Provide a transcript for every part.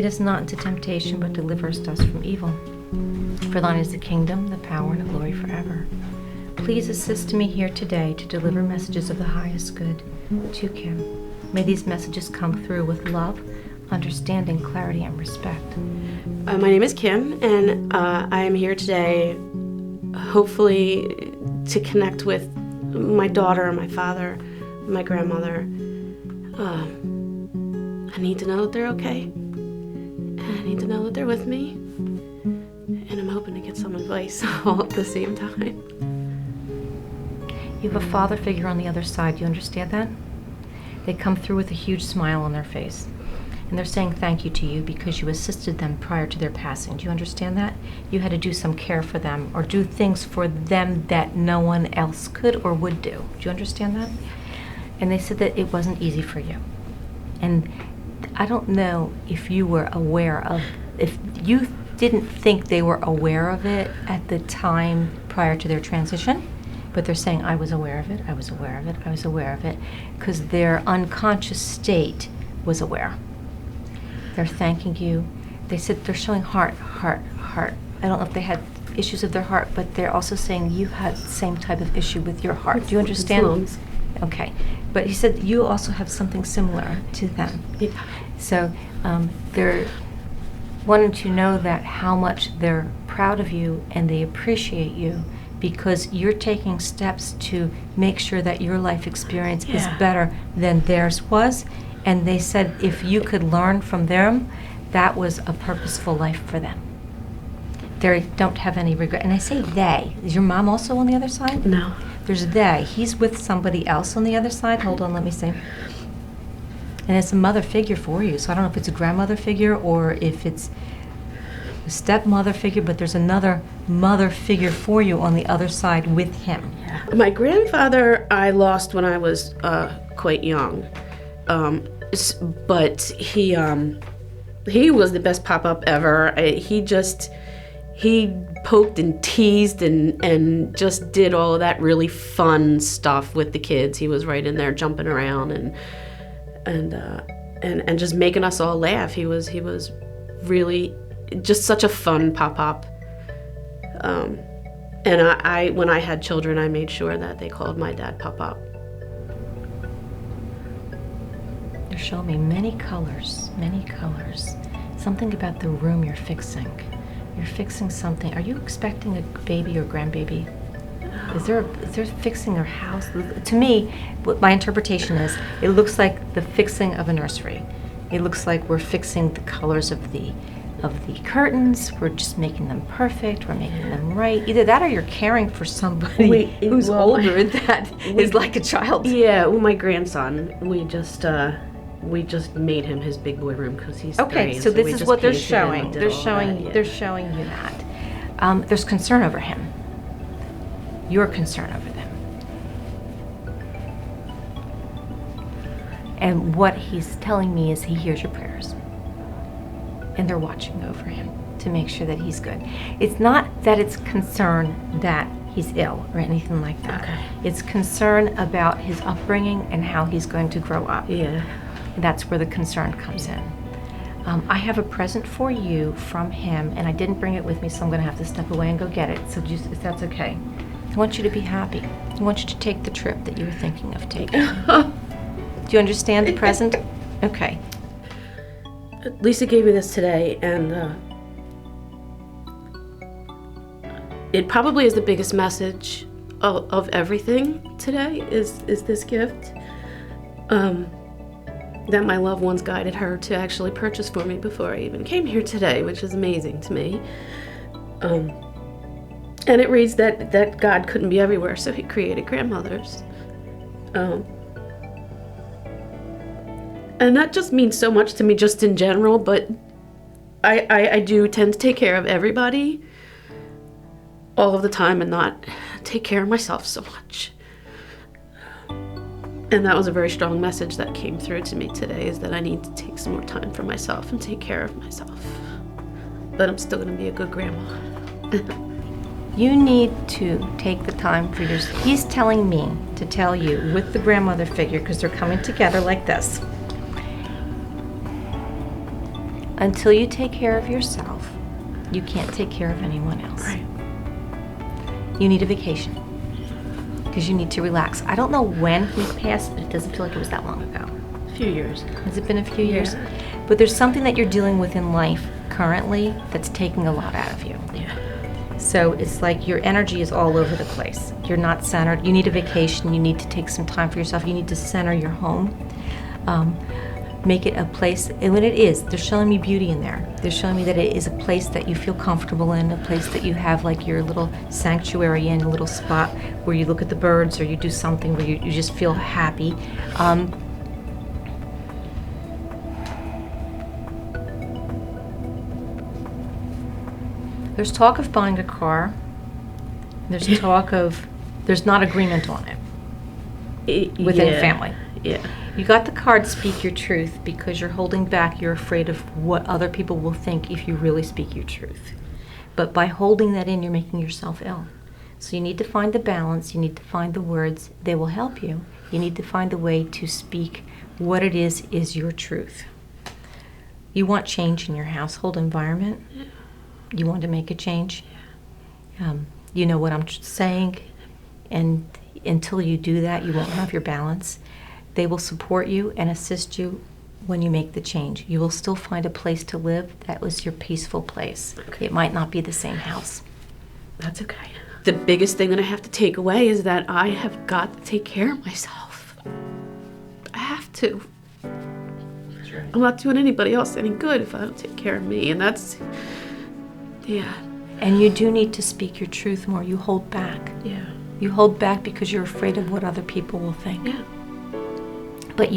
Lead us not into temptation, but deliver us from evil. For thine is the kingdom, the power, and the glory forever. Please assist me here today to deliver messages of the highest good to Kim. May these messages come through with love, understanding, clarity, and respect. My name is Kim, and I am here today, hopefully, to connect with my daughter, my father, my grandmother. I need to know that they're okay. And I need to know that they're with me. And I'm hoping to get some advice all at the same time. You have a father figure on the other side. Do you understand that? They come through with a huge smile on their face. And they're saying thank you to you because you assisted them prior to their passing. Do you understand that? You had to do some care for them or do things for them that no one else could or would do. Do you understand that? And they said that it wasn't easy for you. And I don't know if you were aware of, if you didn't think they were aware of it at the time prior to their transition, but they're saying, I was aware of it, I was aware of it, I was aware of it, because their unconscious state was aware. They're thanking you. They said they're showing heart, heart, heart. I don't know if they had issues of their heart, but they're also saying you had the same type of issue with your heart. Do you understand? Lungs. Okay. But he said you also have something similar to them. Yeah. So they're wanting to know that how much they're proud of you and they appreciate you because you're taking steps to make sure that your life experience is better than theirs was. And they said if you could learn from them, that was a purposeful life for them. They don't have any regret. And I say they. Is your mom also on the other side? No. There's they. He's with somebody else on the other side. Hold on, let me see. And it's a mother figure for you. So I don't know if it's a grandmother figure or if it's a stepmother figure, but there's another mother figure for you on the other side with him. Yeah. My grandfather I lost when I was quite young. But he was the best pop-up ever. He poked and teased and just did all of that really fun stuff with the kids. He was right in there jumping around and just making us all laugh. He was really just such a fun pop-up. And I when I had children, I made sure that they called my dad Pop-Up. They're showing me many colors, many colors. Something about the room you're fixing. You're fixing something. Are you expecting a baby or grandbaby? Is there fixing a house? To me, what my interpretation is, it looks like the fixing of a nursery. It looks like we're fixing the colors of the curtains. We're just making them perfect. We're making them right. Either that or you're caring for somebody who's older that is like a child. Yeah, well, my grandson, we just made him his big boy room because he's okay. 3. So this is what they're painted showing. They're that. showing you that. There's concern over him. Your concern over them. And what he's telling me is he hears your prayers. And they're watching over him to make sure that he's good. It's not that it's concern that he's ill or anything like that. Okay. It's concern about his upbringing and how he's going to grow up. Yeah. And that's where the concern comes in. I have a present for you from him, and I didn't bring it with me, so I'm going to have to step away and go get it. So just, if that's okay. I want you to be happy. I want you to take the trip that you were thinking of taking. Do you understand the present? Okay. Lisa gave me this today, and it probably is the biggest message of everything today is this gift that my loved ones guided her to actually purchase for me before I even came here today, which is amazing to me. And it reads that God couldn't be everywhere, so he created grandmothers. And that just means so much to me just in general, but I do tend to take care of everybody all of the time and not take care of myself so much. And that was a very strong message that came through to me today, is that I need to take some more time for myself and take care of myself. But I'm still going to be a good grandma. You need to take the time for yourself. He's telling me to tell you with the grandmother figure, because they're coming together like this. until you take care of yourself, you can't take care of anyone else. Right. You need a vacation because you need to relax. I don't know when he passed, but it doesn't feel like it was that long ago. A few years. Has it been a few years? Yeah. But there's something that you're dealing with in life currently that's taking a lot out of you. Yeah. So it's like your energy is all over the place. You're not centered. You need a vacation. You need to take some time for yourself. You need to center your home. Make it a place, and when it is, they're showing me beauty in there. They're showing me that it is a place that you feel comfortable in, a place that you have like your little sanctuary in, a little spot where you look at the birds or you do something where you just feel happy. There's talk of buying a car. There's talk of, there's not agreement on it within family. Yeah. You got the card speak your truth because you're holding back. You're afraid of what other people will think if you really speak your truth. But by holding that in, you're making yourself ill. So you need to find the balance. You need to find the words. They will help you. You need to find a way to speak what it is your truth. You want change in your household environment. You want to make a change. You know what I'm saying. And until you do that, you won't have your balance. They will support you and assist you when you make the change. You will still find a place to live that was your peaceful place. Okay. It might not be the same house. That's okay. The biggest thing that I have to take away is that I have got to take care of myself. I have to. That's right. I'm not doing anybody else any good if I don't take care of me, and that's, yeah. And you do need to speak your truth more. You hold back. Yeah. You hold back because you're afraid of what other people will think. Yeah. But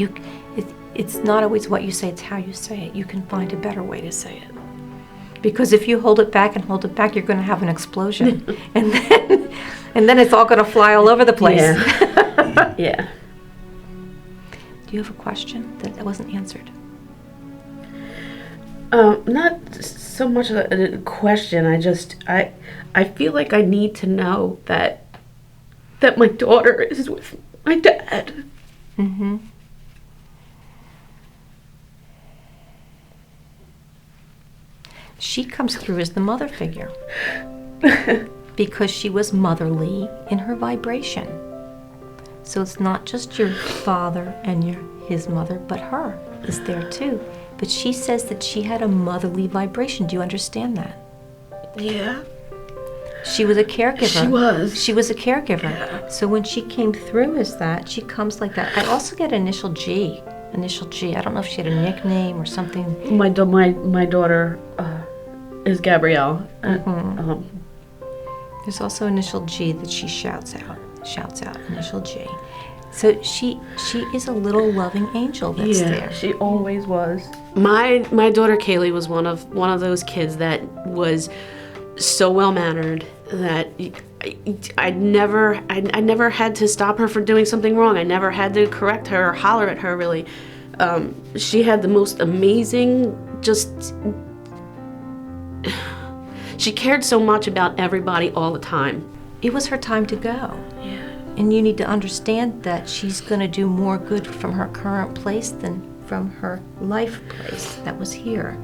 it's not always what you say, it's how you say it. You can find a better way to say it. Because if you hold it back, you're going to have an explosion. and then it's all going to fly all over the place. Yeah. Yeah. Do you have a question that wasn't answered? Not so much a question. I feel like I need to know that my daughter is with my dad. Mm-hmm. She comes through as the mother figure because she was motherly in her vibration. So it's not just your father and his mother, but her is there too. But she says that she had a motherly vibration. Do you understand that? Yeah. She was a caregiver. She was. She was a caregiver. Yeah. So when she came through as that, she comes like that. I also get initial G. Initial G. I don't know if she had a nickname or something. My daughter is Gabrielle. There's also initial G that she shouts out. Initial G. So she is a little loving angel that's there. She always was. My daughter Kaylee was one of those kids that was so well mannered that I never had to stop her from doing something wrong. I never had to correct her or holler at her, really. She had the most amazing, she cared so much about everybody all the time. It was her time to go. Yeah. And you need to understand that she's going to do more good from her current place than from her life place that was here.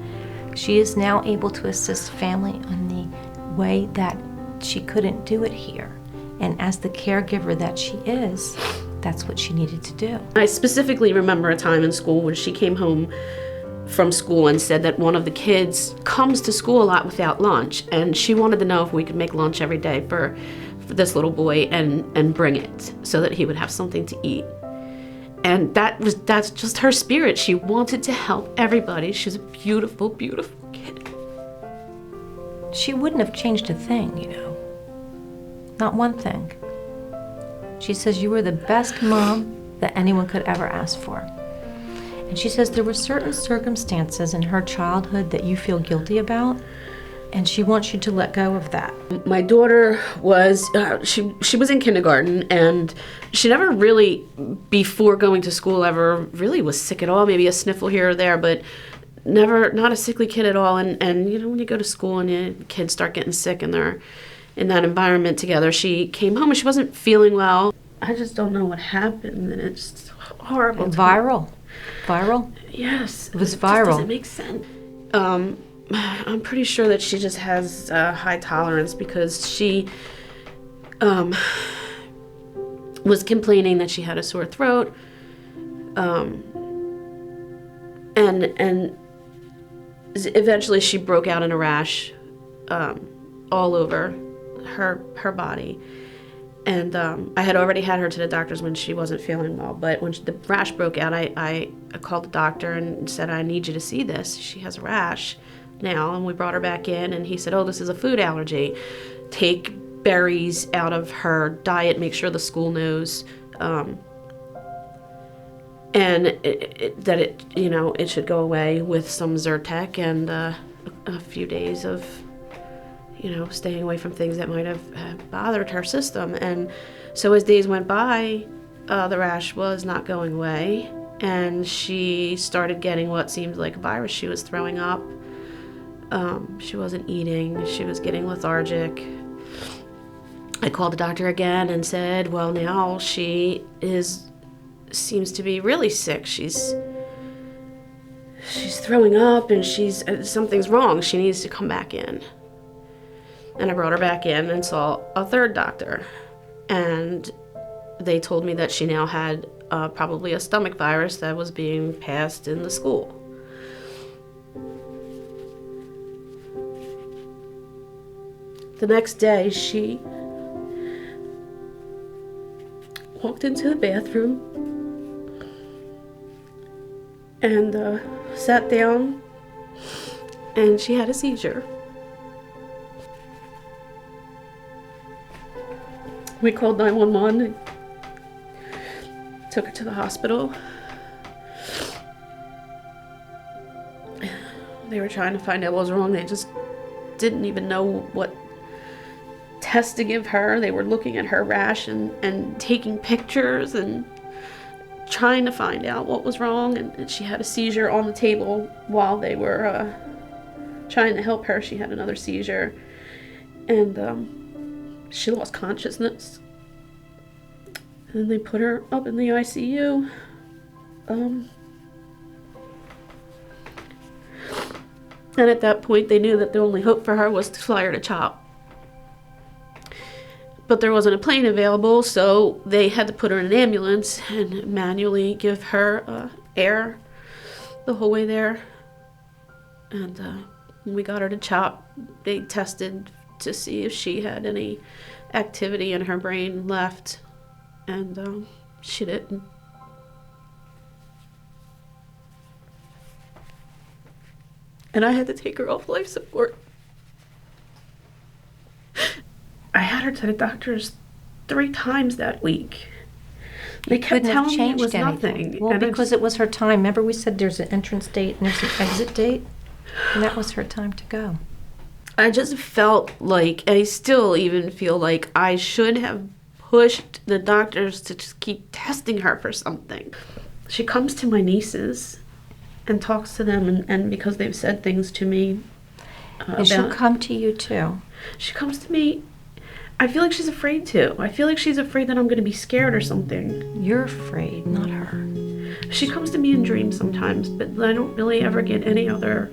She is now able to assist family in the way that she couldn't do it here. And as the caregiver that she is, that's what she needed to do. I specifically remember a time in school when she came home from school and said that one of the kids comes to school a lot without lunch, and she wanted to know if we could make lunch every day for this little boy and bring it so that he would have something to eat. And that's just her spirit. She wanted to help everybody. She's a beautiful, beautiful kid. She wouldn't have changed a thing, Not one thing. She says you were the best mom that anyone could ever ask for. And she says there were certain circumstances in her childhood that you feel guilty about, and she wants you to let go of that. My daughter was, she was in kindergarten, and she never really, before going to school, ever really was sick at all. Maybe a sniffle here or there, but never, not a sickly kid at all. And when you go to school and kids start getting sick and they're in that environment together, she came home and she wasn't feeling well. I just don't know what happened, and it's horrible. Viral. Yes. It was Just viral. doesn't make sense. I'm pretty sure that she just has high tolerance because she was complaining that she had a sore throat, and eventually she broke out in a rash all over her body. And I had already had her to the doctors when she wasn't feeling well. But when the rash broke out, I called the doctor and said, I need you to see this. She has a rash now. And we brought her back in, and he said, oh, this is a food allergy. Take berries out of her diet. Make sure the school knows. And it should go away with some Zyrtec and a few days of staying away from things that might have bothered her system. And so as days went by, the rash was not going away, and she started getting what seemed like a virus. She was throwing up. She wasn't eating. She was getting lethargic. I called the doctor again and said, well, now she seems to be really sick. She's throwing up, and something's wrong. She needs to come back in. And I brought her back in and saw a third doctor. And they told me that she now had probably a stomach virus that was being passed in the school. The next day, she walked into the bathroom and sat down, and she had a seizure. We called 911 and took her to the hospital. They were trying to find out what was wrong. They just didn't even know what test to give her. They were looking at her rash and taking pictures and trying to find out what was wrong. And she had a seizure on the table while they were trying to help her. She had another seizure. And she lost consciousness, and they put her up in the ICU. And at that point, they knew that the only hope for her was to fly her to CHOP. But there wasn't a plane available, so they had to put her in an ambulance and manually give her air the whole way there. And when we got her to CHOP, they tested to see if she had any activity in her brain left, and she didn't. And I had to take her off life support. I had her to the doctors 3 times that week. They kept telling me it was nothing. Well, because it was her time. Remember we said there's an entrance date and there's an exit date? And that was her time to go. I just felt like, I still even feel like I should have pushed the doctors to just keep testing her for something. She comes to my nieces and talks to them, and because they've said things to me and she'll come to you too. She comes to me. I feel like she's afraid to. I feel like she's afraid that I'm going to be scared or something. You're afraid, not her. She comes to me in dreams sometimes, but I don't really ever get any other.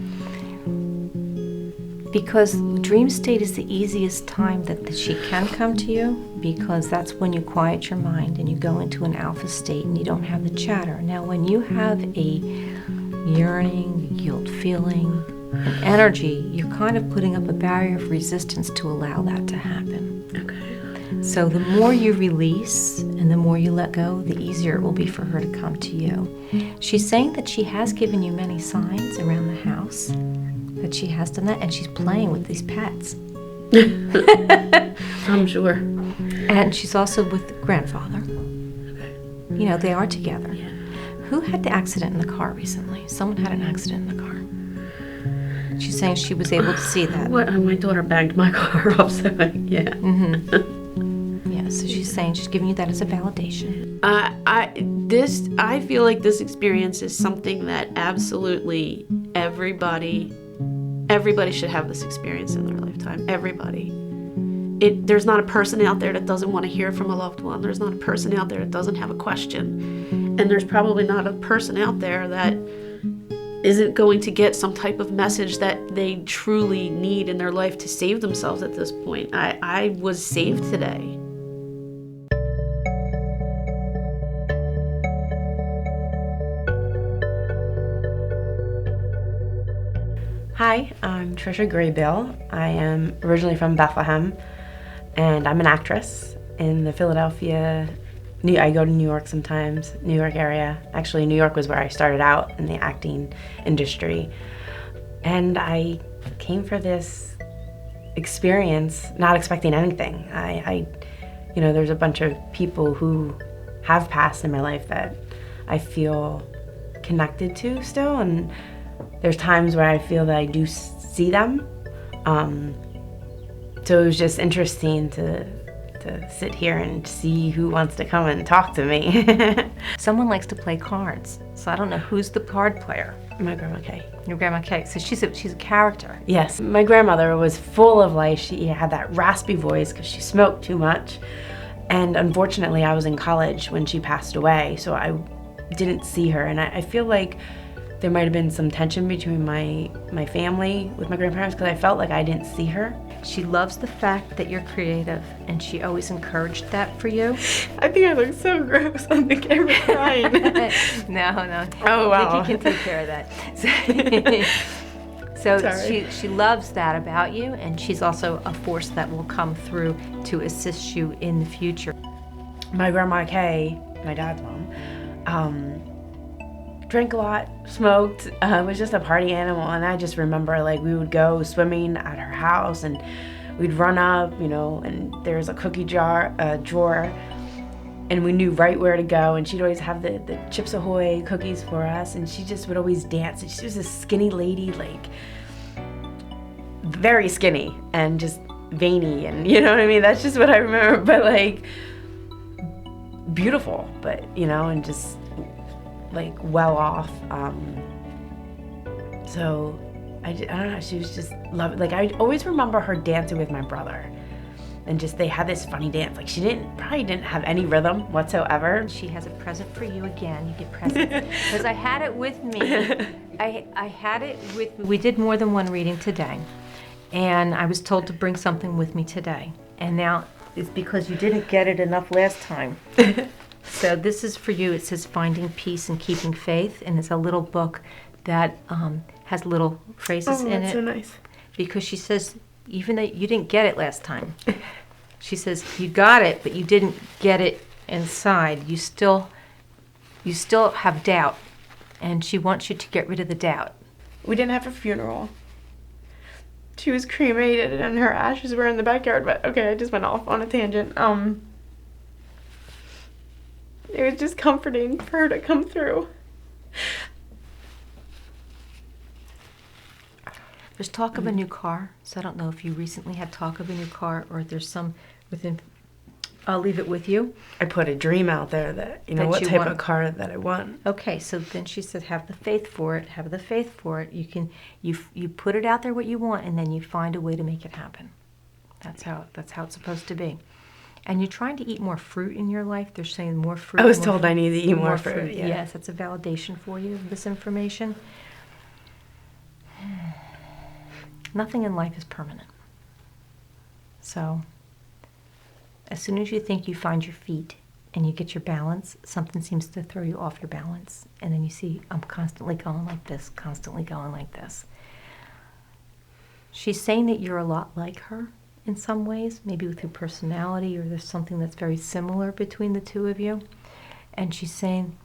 Because dream state is the easiest time that she can come to you, because that's when you quiet your mind and you go into an alpha state and you don't have the chatter. Now, when you have a yearning, guilt feeling, an energy, you're kind of putting up a barrier of resistance to allow that to happen. Okay. So the more you release and the more you let go, the easier it will be for her to come to you. She's saying that she has given you many signs around the house, that she has done that, and she's playing with these pets. I'm sure. And she's also with grandfather. Okay. You know, they are together. Yeah. Who had the accident in the car recently? Someone had an accident in the car. She's saying she was able to see that. What? My daughter banged my car up, so yeah. Mm-hmm. Yeah, so she's saying she's giving you that as a validation. I feel like this experience is something that absolutely everybody should have this experience in their lifetime. Everybody. There's not a person out there that doesn't want to hear from a loved one. There's not a person out there that doesn't have a question. And there's probably not a person out there that isn't going to get some type of message that they truly need in their life to save themselves at this point. I was saved today. Hi, I'm Trisha Graybill. I am originally from Bethlehem, and I'm an actress in the Philadelphia. I go to New York sometimes, New York area. Actually, New York was where I started out in the acting industry. And I came for this experience not expecting anything. There's a bunch of people who have passed in my life that I feel connected to still, and there's times where I feel that I do see them. So it was just interesting to sit here and see who wants to come and talk to me. Someone likes to play cards, so I don't know who's the card player. My grandma Kay. Your grandma Kay. So she's a character. Yes, my grandmother was full of life. She had that raspy voice because she smoked too much. And unfortunately, I was in college when she passed away, so I didn't see her. And I feel like there might have been some tension between my family with my grandparents because I felt like I didn't see her. She loves the fact that you're creative, and she always encouraged that for you. I think I look so gross on the camera crying. No. Oh, wow. I think you can take care of that. So she loves that about you, and she's also a force that will come through to assist you in the future. My grandma Kay, my dad's mom, drank a lot, smoked, was just a party animal. And I just remember, like, we would go swimming at her house and we'd run up, and there's a cookie drawer, and we knew right where to go. And she'd always have the Chips Ahoy cookies for us, and she just would always dance. And she was a skinny lady, like, very skinny and just veiny, and you know what I mean? That's just what I remember, but like, beautiful, but and just like well off. So I don't know, she was just lovely. Like, I always remember her dancing with my brother, and just they had this funny dance. Like, she probably didn't have any rhythm whatsoever. She has a present for you again. You get presents because I had it with me. I had it with me. We did more than one reading today, and I was told to bring something with me today. And now it's because you didn't get it enough last time. So this is for you. It says Finding Peace and Keeping Faith, and it's a little book that has little phrases in it. Oh, that's so nice. Because she says, even though you didn't get it last time, she says, you got it, but you didn't get it inside. You still have doubt, and she wants you to get rid of the doubt. We didn't have a funeral. She was cremated and her ashes were in the backyard, but okay, I just went off on a tangent. It was just comforting for her to come through. There's talk of a new car, so I don't know if you recently had talk of a new car or if there's some within. I'll leave it with you. I put a dream out there that, what type of car that I want. Okay, so then she said, have the faith for it, have the faith for it. You put it out there what you want, and then you find a way to make it happen. That's how it's supposed to be. And you're trying to eat more fruit in your life. They're saying more fruit. I was told I need to eat more fruit. Yeah. Yes, that's a validation for you, this information. Nothing in life is permanent. So as soon as you think you find your feet and you get your balance, something seems to throw you off your balance. And then you see, I'm constantly going like this, constantly going like this. She's saying that you're a lot like her in some ways, maybe with your personality, or there's something that's very similar between the two of you. And she's saying,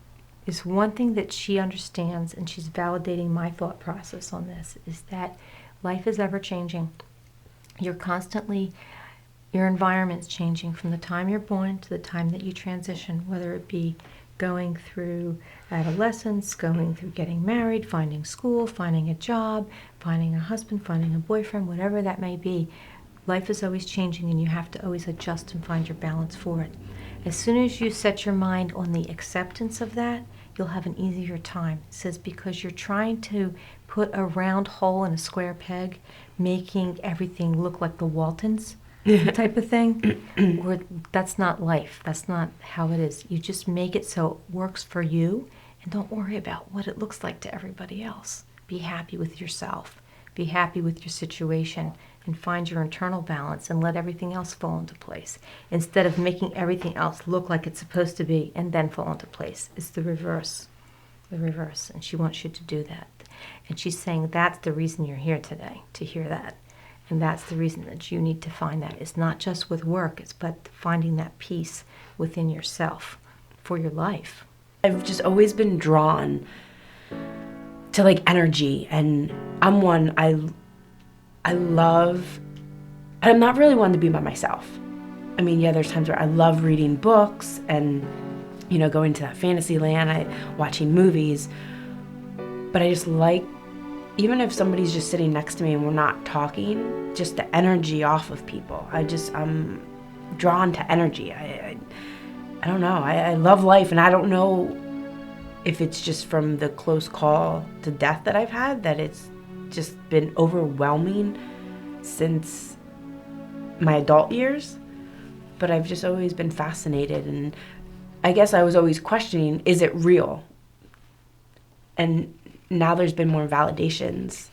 is one thing that she understands, and she's validating my thought process on this, is that life is ever changing. Your environment's changing from the time you're born to the time that you transition, whether it be going through adolescence, going through getting married, finding school, finding a job, finding a husband, finding a boyfriend, whatever that may be. Life is always changing, and you have to always adjust and find your balance for it. As soon as you set your mind on the acceptance of that, you'll have an easier time. It says because you're trying to put a round hole in a square peg, making everything look like the Waltons type of thing. Or that's not life. That's not how it is. You just make it so it works for you, and don't worry about what it looks like to everybody else. Be happy with yourself. Be happy with your situation and find your internal balance and let everything else fall into place. Instead of making everything else look like it's supposed to be and then fall into place. It's the reverse. The reverse. And she wants you to do that. And she's saying that's the reason you're here today, to hear that. And that's the reason that you need to find that. It's not just with work, it's but finding that peace within yourself for your life. I've just always been drawn to like energy, and I'm one I love. I'm not really one to be by myself. I mean, yeah, there's times where I love reading books and, you know, going to that fantasy land, watching movies. But I just like, even if somebody's just sitting next to me and we're not talking, just the energy off of people. I'm drawn to energy. I don't know. I love life, and I don't know if it's just from the close call to death that I've had, that it's just been overwhelming since my adult years. But I've just always been fascinated, and I guess I was always questioning, is it real? And now there's been more validations